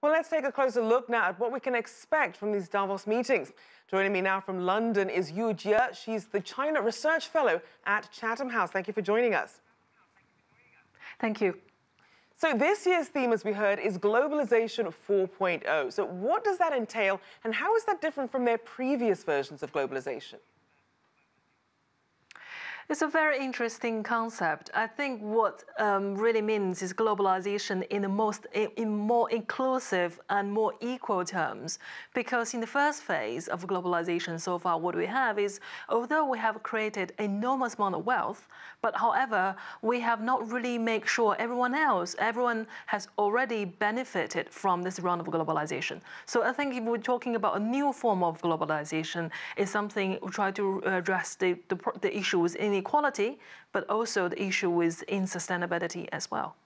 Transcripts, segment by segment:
Well, let's take a closer look now at what we can expect from these Davos meetings. Joining me now from London is Yu Jie. She's the China Research Fellow at Chatham House. Thank you for joining us. Thank you. So this year's theme, as we heard, is Globalization 4.0. So what does that entail, and how is that different from their previous versions of globalization? It's a very interesting concept. I think what really means is globalization in more inclusive and more equal terms. Because in the first phase of globalization so far, what we have is, although we have created enormous amount of wealth, but however, we have not really made sure everyone has already benefited from this round of globalization. So I think if we're talking about a new form of globalization, it's something we try to address the issues in inequality, but also the issue with insustainability as well.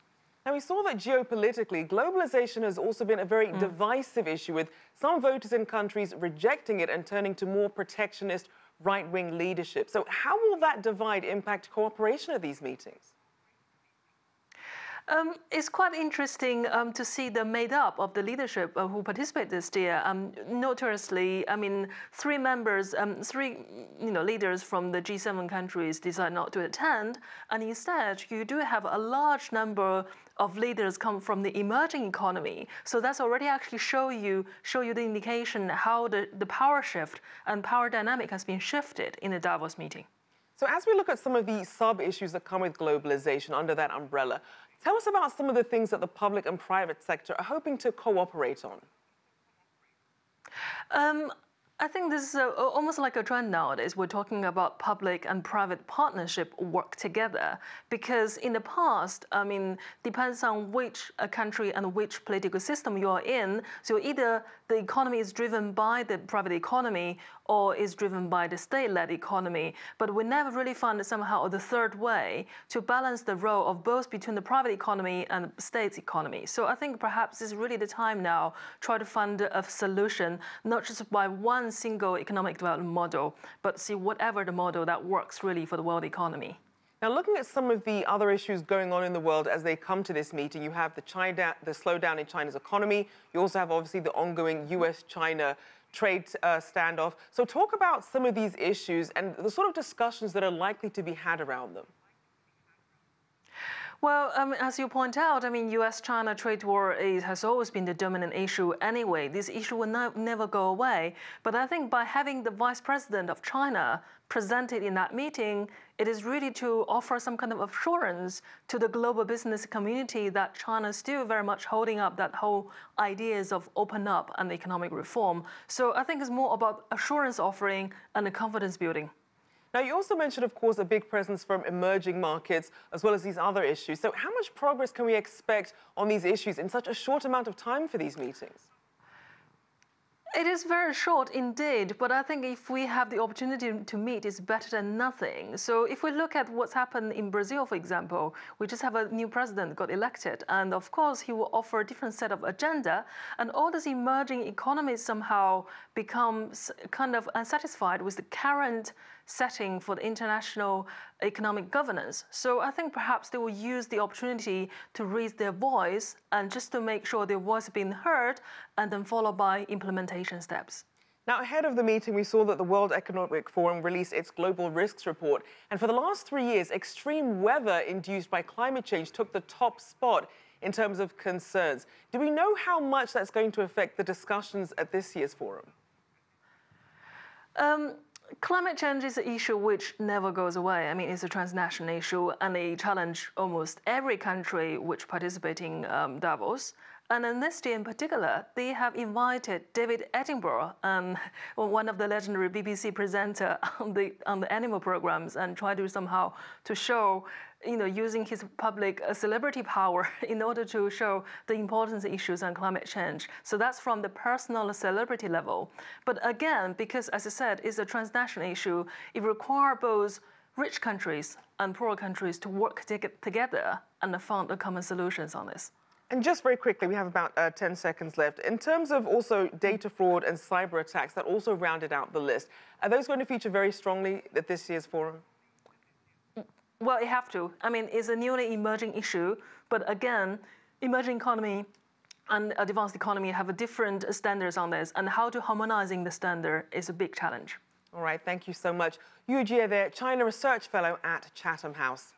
Now, we saw that geopolitically, globalization has also been a very divisive issue, with some voters in countries rejecting it and turning to more protectionist right-wing leadership. So how will that divide impact cooperation at these meetings? It's quite interesting to see the made-up of the leadership who participate this year. Notoriously, I mean, three leaders from the G7 countries decide not to attend, and instead you do have a large number of leaders come from the emerging economy. So that's already actually show you the indication how the power shift and power dynamic has been shifted in the Davos meeting. So as we look at some of the sub-issues that come with globalization under that umbrella, tell us about some of the things that the public and private sector are hoping to cooperate on. I think this is almost like a trend nowadays. We're talking about public and private partnership work together, because in the past, I mean, depends on which country and which political system you are in. So either the economy is driven by the private economy or is driven by the state-led economy. But we never really found somehow the third way to balance the role of both between the private economy and the state's economy. So I think perhaps it's really the time now try to find a solution, not just by one single economic development model, but see whatever the model that works really for the world economy. Now, looking at some of the other issues going on in the world as they come to this meeting, you have the slowdown in China's economy. You also have, obviously, the ongoing US-China trade standoff. So talk about some of these issues and the sort of discussions that are likely to be had around them. Well, as you point out, I mean, US-China trade war has always been the dominant issue anyway. This issue will never go away. But I think by having the vice president of China presented in that meeting, it is really to offer some kind of assurance to the global business community that China is still very much holding up that whole ideas of open up and economic reform. So I think it's more about assurance offering and confidence building. Now, you also mentioned, of course, a big presence from emerging markets, as well as these other issues. So how much progress can we expect on these issues in such a short amount of time for these meetings? It is very short indeed, but I think if we have the opportunity to meet, it's better than nothing. So if we look at what's happened in Brazil, for example, we just have a new president got elected, and of course he will offer a different set of agenda, and all these emerging economies somehow become kind of unsatisfied with the current setting for the international economic governance. So I think perhaps they will use the opportunity to raise their voice and just to make sure their voice is being heard, and then followed by implementation steps. Now, ahead of the meeting, we saw that the World Economic Forum released its Global Risks Report. And for the last 3 years, extreme weather induced by climate change took the top spot in terms of concerns. Do we know how much that's going to affect the discussions at this year's forum? Climate change is an issue which never goes away. I mean, it's a transnational issue and a challenge almost every country which participates in Davos. And in this year in particular, they have invited David Attenborough, one of the legendary BBC presenter on the animal programs, and try to somehow to show, using his public celebrity power in order to show the importance of issues on climate change. So that's from the personal celebrity level. But again, because as I said, it's a transnational issue, it requires both rich countries and poor countries to work together and find common solutions on this. And just very quickly, we have about 10 seconds left. In terms of also data fraud and cyber attacks that also rounded out the list, are those going to feature very strongly at this year's forum? Well, it have to. I mean, it's a newly emerging issue, but again, emerging economy and advanced economy have different standards on this, and how to harmonizing the standard is a big challenge. All right, thank you so much. Yu Jie there, China Research Fellow at Chatham House.